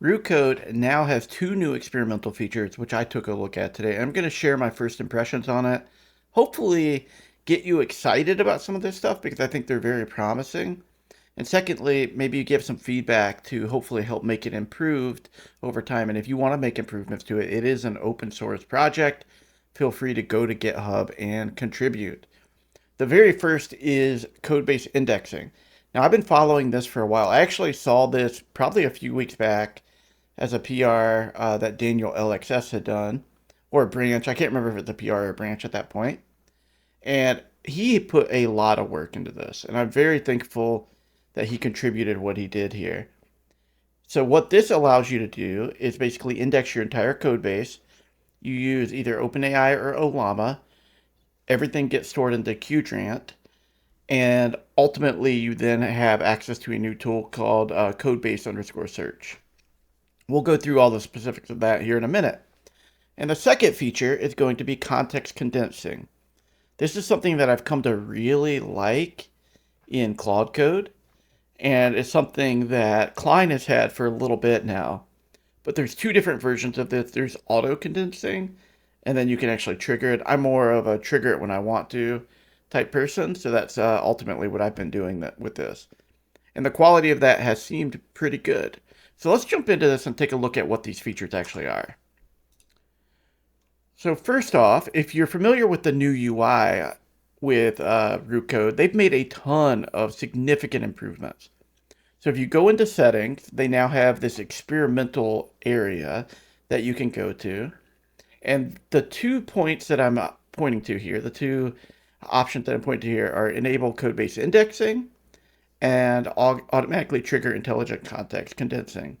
RooCode now has two new experimental features, which I took a look at today. I'm going to share my first impressions on it. Hopefully, get you excited about some of this stuff because I think they're very promising. And secondly, maybe you give some feedback to hopefully help make it improved over time. And if you want to make improvements to it, it is an open source project. Feel free to go to GitHub and contribute. The very first is codebase indexing. Now, I've been following this for a while. I actually saw this probably a few weeks back as a PR that Daniel LXS had done, or a branch. I can't remember if it's a PR or a branch at that point. And he put a lot of work into this, and I'm very thankful that he contributed what he did here. So what this allows you to do is basically index your entire code base. You use either OpenAI or Ollama. Everything gets stored into codryt, and ultimately you then have access to a new tool called codebase_search. We'll go through all the specifics of that here in a minute. And the second feature is going to be context condensing. This is something that I've come to really like in Claude Code, and it's something that Klein has had for a little bit now. But there's two different versions of this. There's auto condensing, and then you can actually trigger it. I'm more of a trigger it when I want to type person, so that's ultimately what I've been doing with this. And the quality of that has seemed pretty good. So let's jump into this and take a look at what these features actually are. So first off, if you're familiar with the new UI with RooCode, they've made a ton of significant improvements. So if you go into settings, they now have this experimental area that you can go to. And the 2 points that I'm pointing to here, the two options that I'm pointing to here are enable codebase indexing and automatically trigger intelligent context condensing.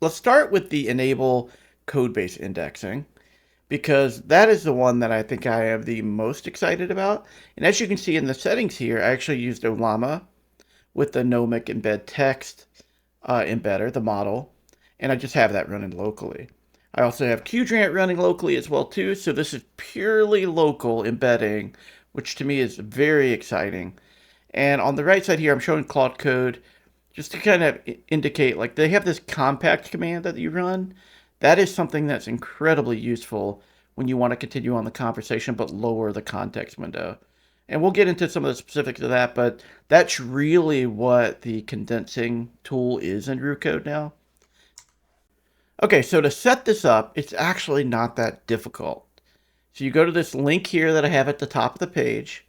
Let's start with the enable codebase indexing, because that is the one that I think I am the most excited about. And as you can see in the settings here, I actually used Ollama with the Nomic embed text embedder, the model, and I just have that running locally. I also have codryt running locally as well too, so this is purely local embedding, which to me is very exciting. And on the right side here, I'm showing Claude Code just to kind of indicate, like, they have this compact command that you run. That is something that's incredibly useful when you want to continue on the conversation but lower the context window. And we'll get into some of the specifics of that, but that's really what the condensing tool is in RooCode now. Okay, so to set this up, it's actually not that difficult. So you go to this link here that I have at the top of the page,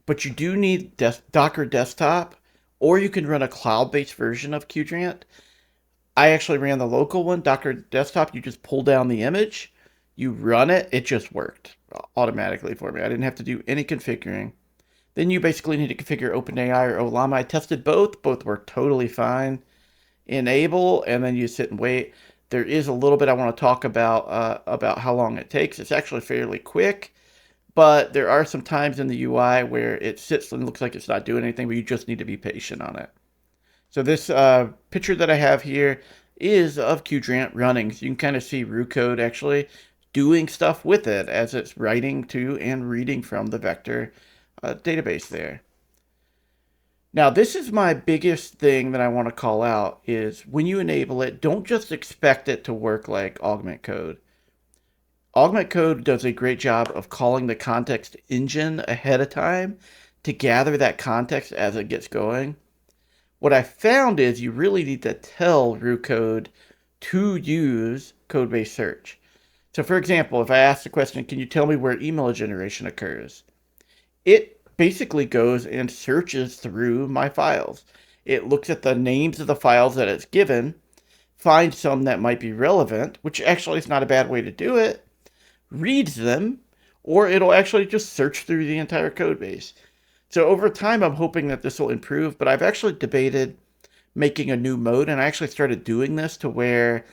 but you do need Docker Desktop, or you can run a cloud-based version of codryt. I actually ran the local one, Docker Desktop. You just pull down the image, you run it, it just worked automatically for me. I didn't have to do any configuring. Then you basically need to configure OpenAI or Ollama. I tested both work totally fine. Enable, and then you sit and wait. There is a little bit I want to talk about how long it takes. It's actually fairly quick, but there are some times in the UI where it sits and looks like it's not doing anything, but you just need to be patient on it. So this picture that I have here is of codryt running. So you can kind of see RooCode actually doing stuff with it as it's writing to and reading from the vector database there. Now, this is my biggest thing that I want to call out is when you enable it, don't just expect it to work like Augment Code. Augment Code does a great job of calling the context engine ahead of time to gather that context as it gets going. What I found is you really need to tell RooCode to use codebase search. So for example, if I ask the question, can you tell me where email generation occurs? It basically goes and searches through my files. It looks at the names of the files that it's given, finds some that might be relevant, which actually is not a bad way to do it, reads them, or it'll actually just search through the entire code base. So over time, I'm hoping that this will improve, but I've actually debated making a new mode, and I actually started doing this to where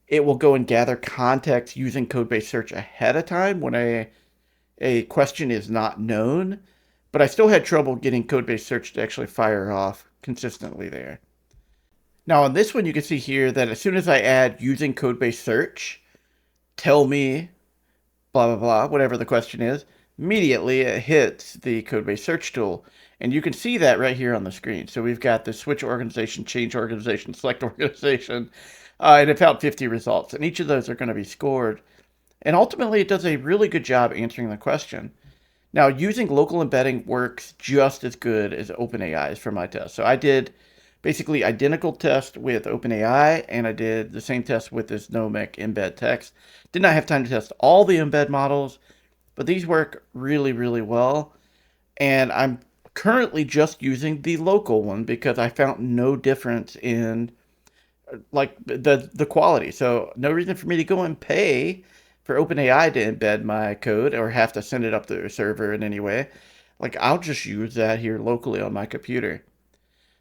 it will go and gather context using codebase search ahead of time when a question is not known. But I still had trouble getting codebase search to actually fire off consistently there. Now on this one, you can see here that as soon as I add using codebase search, tell me blah, blah, blah, whatever the question is, immediately it hits the codebase search tool. And you can see that right here on the screen. So we've got the switch organization, change organization, select organization, and it found 50 results. And each of those are going to be scored. And ultimately, it does a really good job answering the question. Now, using local embedding works just as good as OpenAI's for my test. So I did basically identical test with OpenAI, and I did the same test with this Nomic embed text. Did not have time to test all the embed models, but these work really, really well. And I'm currently just using the local one because I found no difference in like the quality. So no reason for me to go and pay for OpenAI to embed my code or have to send it up to their server in any way. Like I'll just use that here locally on my computer.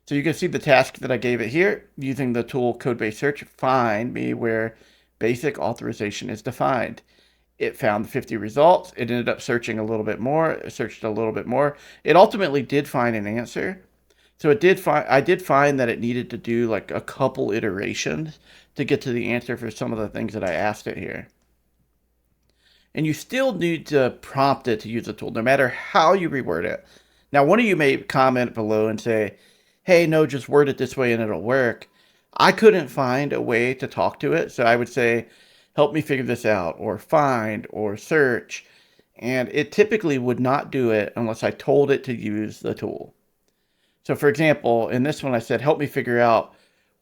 So you can see the task that I gave it here using the tool codebase search, find me where basic authorization is defined. It found 50 results. It ended up searching a little bit more. It searched a little bit more. It ultimately did find an answer. So I did find that it needed to do like a couple iterations to get to the answer for some of the things that I asked it here. And you still need to prompt it to use the tool, no matter how you reword it. Now, one of you may comment below and say, hey, no, just word it this way and it'll work. I couldn't find a way to talk to it. So I would say, help me figure this out, or find, or search. And it typically would not do it unless I told it to use the tool. So for example, in this one, I said, help me figure out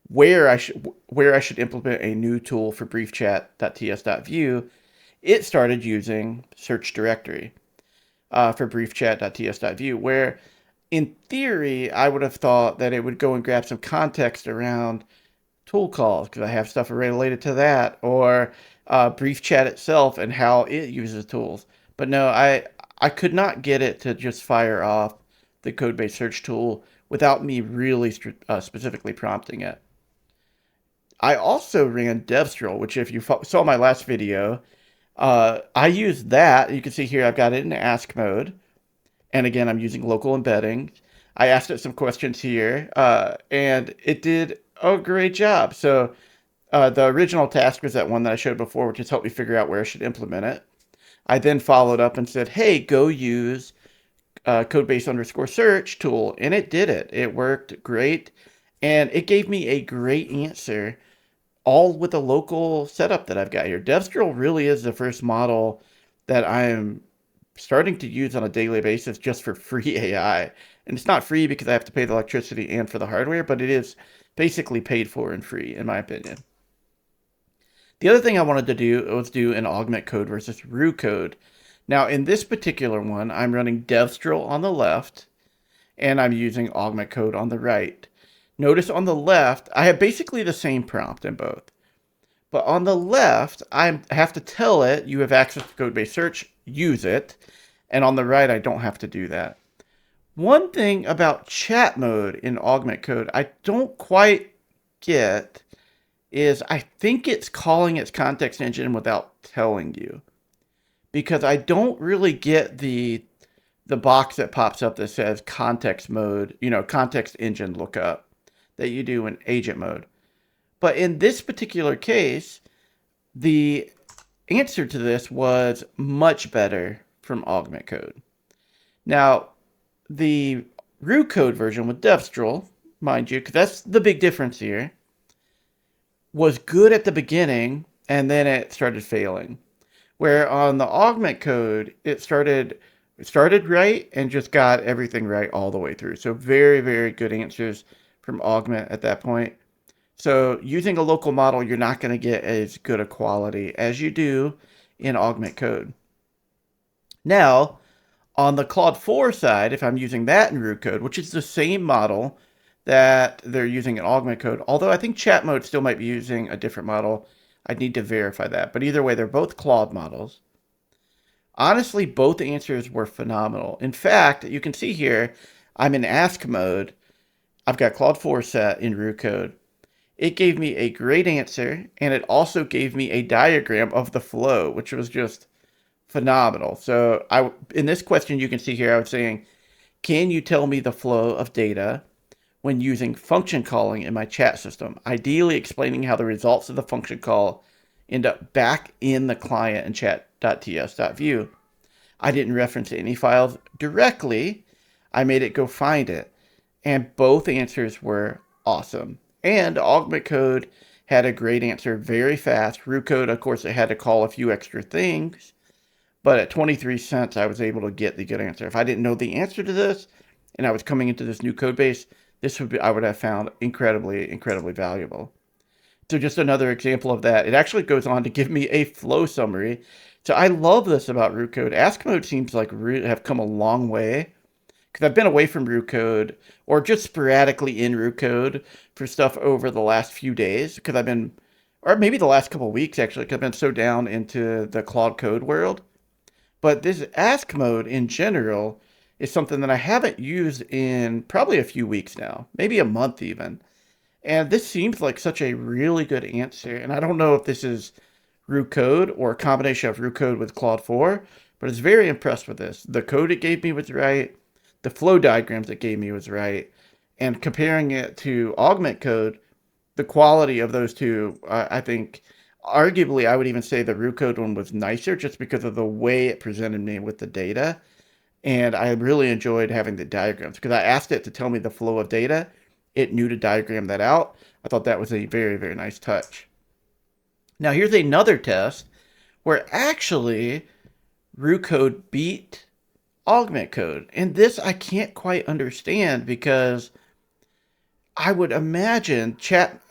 where I should implement a new tool for briefchat.ts.view. It started using search directory for briefchat.ts.view, where in theory, I would have thought that it would go and grab some context around tool calls because I have stuff related to that, or briefchat itself and how it uses tools. But no, I could not get it to just fire off the codebase search tool without me really specifically prompting it. I also ran devstrel, which if you saw my last video, I used that. You can see here I've got it in ask mode. And again, I'm using local embedding. I asked it some questions here, and it did a great job. So the original task was that one that I showed before, which is help me figure out where I should implement it. I then followed up and said, hey, go use codebase_search tool, and it did it. It worked great, and it gave me a great answer, all with the local setup that I've got here. Devstrel really is the first model that I am starting to use on a daily basis just for free AI. And it's not free because I have to pay the electricity and for the hardware, but it is basically paid for and free, in my opinion. The other thing I wanted to do was do an Augment Code versus RooCode. Now, in this particular one, I'm running devstrel on the left, and I'm using Augment Code on the right. Notice on the left, I have basically the same prompt in both. But on the left, I have to tell it, you have access to codebase search, use it. And on the right, I don't have to do that. One thing about chat mode in Augment Code I don't quite get is I think it's calling its context engine without telling you. Because I don't really get the box that pops up that says context mode, context engine lookup that you do in agent mode. But in this particular case, the answer to this was much better from Augment Code. Now, the RooCode version with devstrel, mind you, because that's the big difference here, was good at the beginning, and then it started failing. Where on the Augment Code, it started right and just got everything right all the way through. So very, very good answers from Augment at that point. So using a local model, you're not going to get as good a quality as you do in Augment Code. Now, on the Claude 4 side, if I'm using that in RooCode, which is the same model that they're using in Augment Code, although I think chat mode still might be using a different model, I'd need to verify that. But either way, they're both Claude models. Honestly, both answers were phenomenal. In fact, you can see here, I'm in ask mode. I've got Claude 4 set in RooCode. It gave me a great answer, and it also gave me a diagram of the flow, which was just phenomenal. So in this question, you can see here, I was saying, can you tell me the flow of data when using function calling in my chat system, ideally explaining how the results of the function call end up back in the client and chat.ts.view. I didn't reference any files directly. I made it go find it. And both answers were awesome. And Augment Code had a great answer very fast. RooCode, of course, it had to call a few extra things. But at 23 cents, I was able to get the good answer. If I didn't know the answer to this and I was coming into this new code base, I would have found incredibly, incredibly valuable. So just another example of that. It actually goes on to give me a flow summary. So I love this about RooCode. Ask mode seems like have come a long way because I've been away from RooCode or just sporadically in RooCode for stuff over the last few days because I've been, or maybe the last couple of weeks actually, because I've been so down into the Claude code world. But this ask mode in general is something that I haven't used in probably a few weeks now, maybe a month even. And this seems like such a really good answer. And I don't know if this is RooCode or a combination of RooCode with Claude 4, but it's very impressed with this. The code it gave me was right. The flow diagrams it gave me was right. And comparing it to Augment Code, the quality of those two, I think, arguably, I would even say the RooCode one was nicer just because of the way it presented me with the data. And I really enjoyed having the diagrams because I asked it to tell me the flow of data. It knew to diagram that out. I thought that was a very, very nice touch. Now, here's another test where actually RooCode beat Augment Code. And this I can't quite understand because I would imagine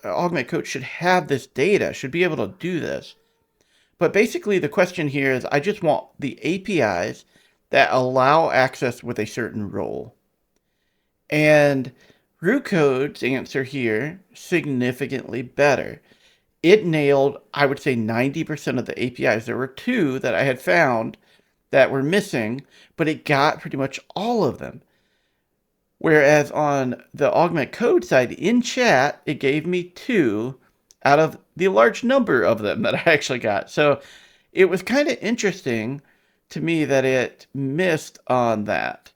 Augment Code should have this data, should be able to do this. But basically the question here is I just want the APIs that allow access with a certain role. And RooCode's answer here, significantly better. It nailed, I would say, 90% of the APIs. There were two that I had found that were missing, but it got pretty much all of them. Whereas on the Augment Code side, in chat, it gave me 2 out of the large number of them that I actually got. So it was kind of interesting to me that it missed on that.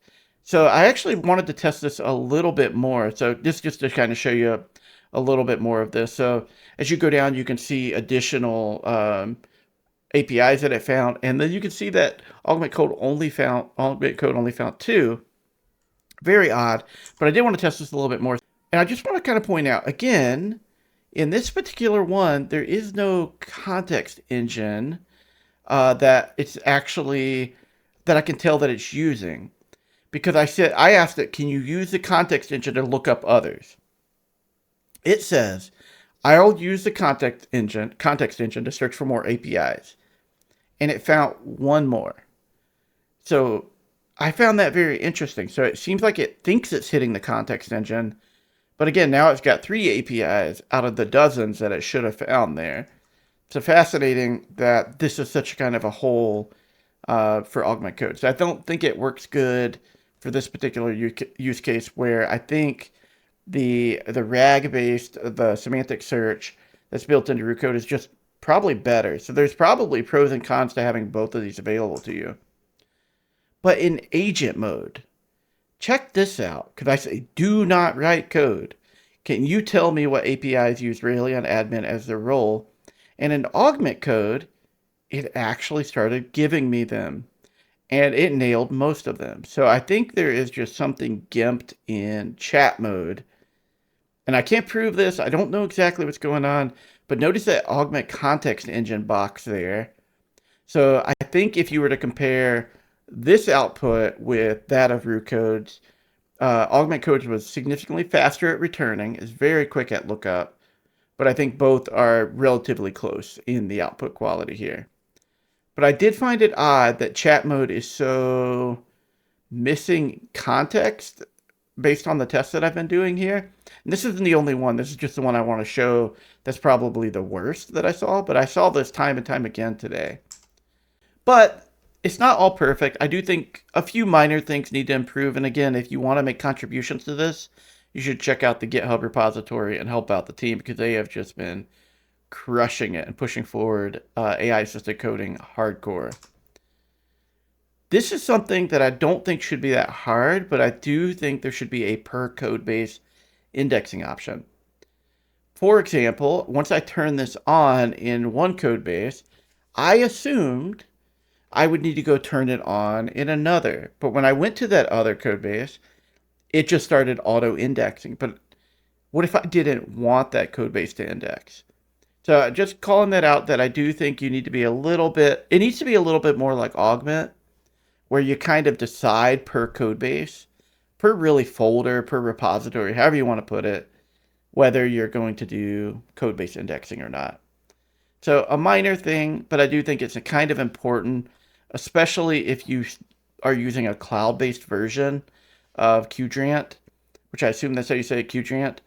So I actually wanted to test this a little bit more. So this just to kind of show you a little bit more of this. So as you go down, you can see additional APIs that it found. And then you can see that Augment Code only found 2. Very odd, but I did want to test this a little bit more. And I just want to kind of point out, again, in this particular one, there is no context engine that it's actually, that I can tell that it's using. Because I asked it, can you use the context engine to look up others? It says, I'll use the context engine to search for more APIs. And it found one more. So I found that very interesting. So it seems like it thinks it's hitting the context engine. But again, now it's got 3 APIs out of the dozens that it should have found there. So fascinating that this is such kind of a hole for Augment Code. So I don't think it works good for this particular use case where I think the RAG-based, the semantic search that's built into RooCode is just probably better. So there's probably pros and cons to having both of these available to you. But in agent mode, check this out, because I say, do not write code. Can you tell me what APIs use Railion admin as their role? And in Augment Code, it actually started giving me them. And it nailed most of them. So I think there is just something gimped in chat mode. And I can't prove this. I don't know exactly what's going on. But notice that Augment Context Engine box there. So I think if you were to compare this output with that of RooCode's, Augment Code was significantly faster at returning, is very quick at lookup, but I think both are relatively close in the output quality here. But I did find it odd that chat mode is so missing context based on the tests that I've been doing here. And this isn't the only one. This is just the one I want to show that's probably the worst that I saw, but I saw this time and time again today. But it's not all perfect. I do think a few minor things need to improve. And again, if you want to make contributions to this, you should check out the GitHub repository and help out the team because they have just been crushing it and pushing forward AI-assisted coding hardcore. This is something that I don't think should be that hard, but I do think there should be a per code base indexing option. For example, once I turn this on in one code base, I assumed I would need to go turn it on in another. But when I went to that other code base, it just started auto indexing. But what if I didn't want that code base to index? So just calling that out, that I do think you need to be a little bit, it needs to be a little bit more like Augment, where you kind of decide per code base, per really folder, per repository, however you want to put it, whether you're going to do code base indexing or not. So a minor thing, but I do think it's a kind of important, especially if you are using a cloud-based version of Qdrant, which I assume that's how you say it, Qdrant,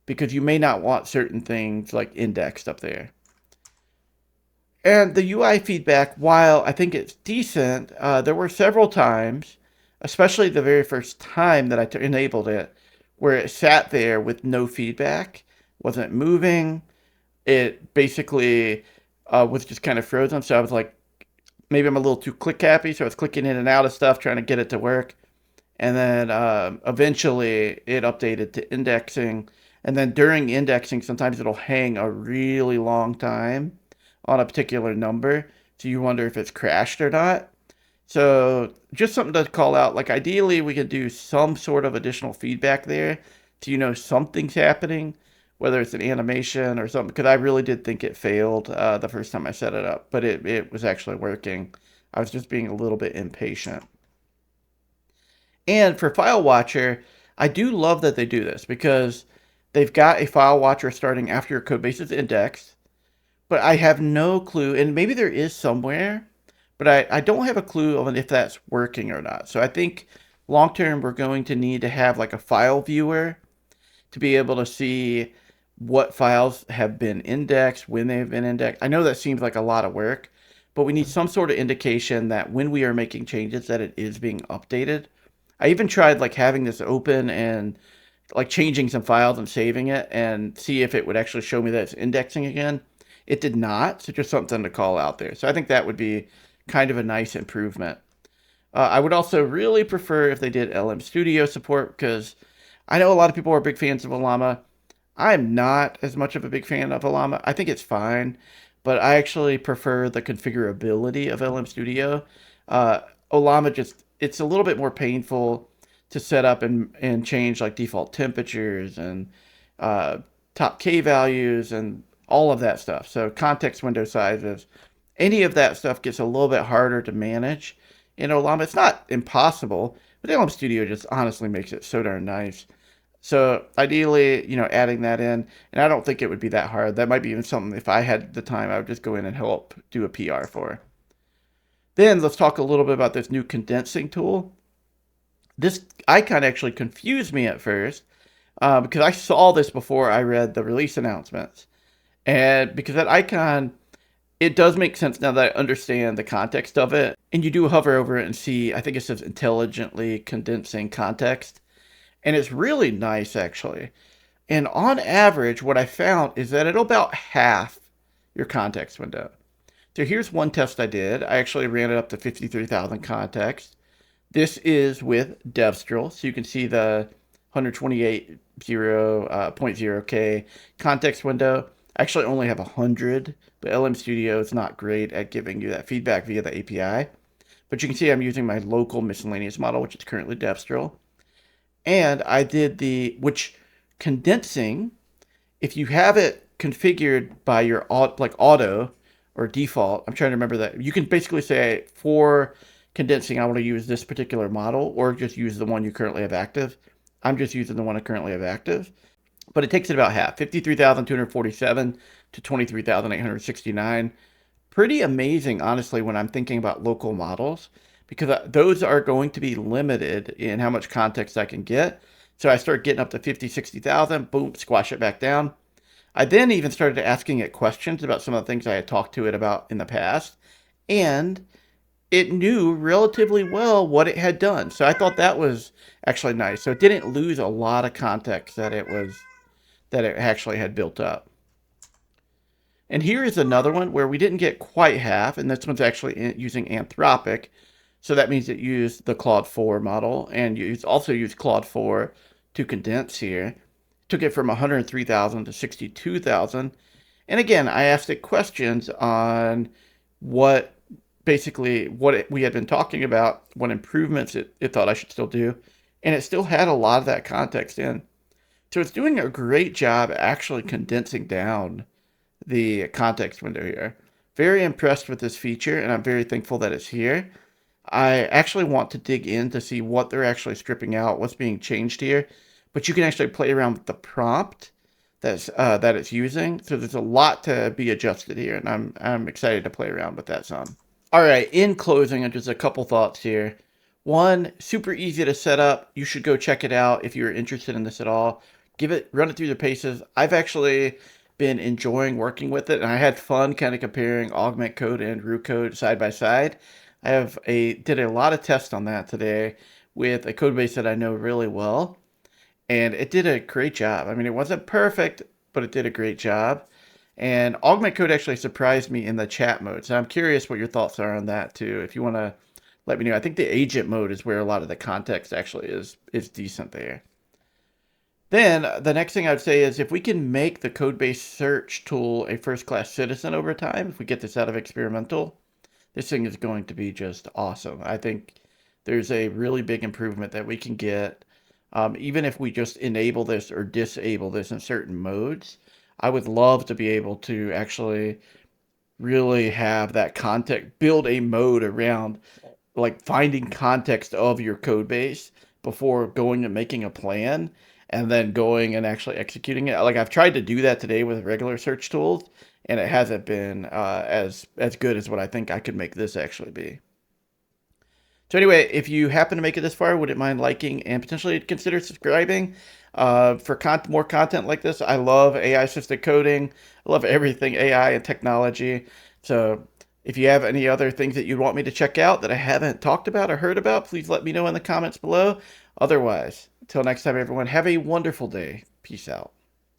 because you may not want certain things like indexed up there. And the UI feedback, while I think it's decent, there were several times, especially the very first time that I enabled it, where it sat there with no feedback, wasn't moving. It basically was just kind of frozen. So I was like, maybe I'm a little too click happy. So I was clicking in and out of stuff, trying to get it to work. And then eventually it updated to indexing. And then during indexing, sometimes it'll hang a really long time on a particular number. So you wonder if it's crashed or not. So just something to call out. Like ideally, we could do some sort of additional feedback there so you know something's happening, whether it's an animation or something. Because I really did think it failed the first time I set it up. But it was actually working. I was just being a little bit impatient. And for File Watcher, I do love that they do this because they've got a file watcher starting after your code base is indexed, but I have no clue, and maybe there is somewhere, but I don't have a clue on if that's working or not. So I think long term we're going to need to have like a file viewer to be able to see what files have been indexed, when they've been indexed. I know that seems like a lot of work, but we need some sort of indication that when we are making changes that it is being updated. I even tried like having this open and like changing some files and saving it and see if it would actually show me that it's indexing again. It did not, so just something to call out there. So I think that would be kind of a nice improvement. I would also really prefer if they did LM Studio support because I know a lot of people are big fans of Olama. I'm not as much of a big fan of Olama. I think it's fine, but I actually prefer the configurability of LM Studio. Olama just, it's a little bit more painful to set up and change like default temperatures and top K values and all of that stuff. So context window sizes, any of that stuff gets a little bit harder to manage in Olama. It's not impossible, but LM Studio just honestly makes it so darn nice. So ideally, adding that in, and I don't think it would be that hard. That might be even something, if I had the time, I would just go in and help do a PR for. Then let's talk a little bit about this new condensing tool. This icon actually confused me at first because I saw this before I read the release announcements. And because that icon, it does make sense now that I understand the context of it. And you do hover over it and see, I think it says intelligently condensing context. And it's really nice, actually. And on average, what I found is that it'll about half your context window. So here's one test I did. I actually ran it up to 53,000 context. This is with Devstrel, so you can see the 128.0K context window. I actually only have 100, but LM Studio is not great at giving you that feedback via the API. But you can see I'm using my local miscellaneous model, which is currently Devstrel. And I did which condensing, if you have it configured by your auto or default, I'm trying to remember that. You can basically say for condensing, I want to use this particular model or just use the one you currently have active. I'm just using the one I currently have active. But it takes it about half, 53,247 to 23,869. Pretty amazing, honestly, when I'm thinking about local models, because those are going to be limited in how much context I can get. So I start getting up to 50, 60,000, boom, squash it back down. I then even started asking it questions about some of the things I had talked to it about in the past. And it knew relatively well what it had done. So I thought that was actually nice. So it didn't lose a lot of context that it actually had built up. And here is another one where we didn't get quite half, and this one's actually using Anthropic. So that means it used the Claude 4 model, and also used Claude 4 to condense here. Took it from 103,000 to 62,000. And again, I asked it questions on what basically what we had been talking about, what improvements it thought I should still do, and it still had a lot of that context in. So it's doing a great job actually condensing down the context window here. Very impressed with this feature, and I'm very thankful that it's here. I actually want to dig in to see what they're actually stripping out, what's being changed here. But you can actually play around with the prompt that it's using. So there's a lot to be adjusted here, and I'm excited to play around with that some. All right, in closing, just a couple thoughts here. One, super easy to set up. You should go check it out if you're interested in this at all. Run it through the paces. I've actually been enjoying working with it, and I had fun kind of comparing Augment Code and RooCode side by side. Did a lot of tests on that today with a code base that I know really well, and it did a great job. I mean, it wasn't perfect, but it did a great job. And Augment Code actually surprised me in the chat mode. So I'm curious what your thoughts are on that too. If you want to let me know. I think the agent mode is where a lot of the context actually is decent there. Then the next thing I'd say is if we can make the code-based search tool a first-class citizen over time, if we get this out of experimental, this thing is going to be just awesome. I think there's a really big improvement that we can get, even if we just enable this or disable this in certain modes. I would love to be able to actually really have that context, build a mode around like finding context of your code base before going and making a plan and then going and actually executing it. Like I've tried to do that today with regular search tools, and it hasn't been as good as what I think I could make this actually be. So anyway, if you happen to make it this far, wouldn't mind liking and potentially consider subscribing for more content like this. I love AI-assisted coding. I love everything AI and technology. So if you have any other things that you'd want me to check out that I haven't talked about or heard about, please let me know in the comments below. Otherwise, until next time, everyone, have a wonderful day. Peace out.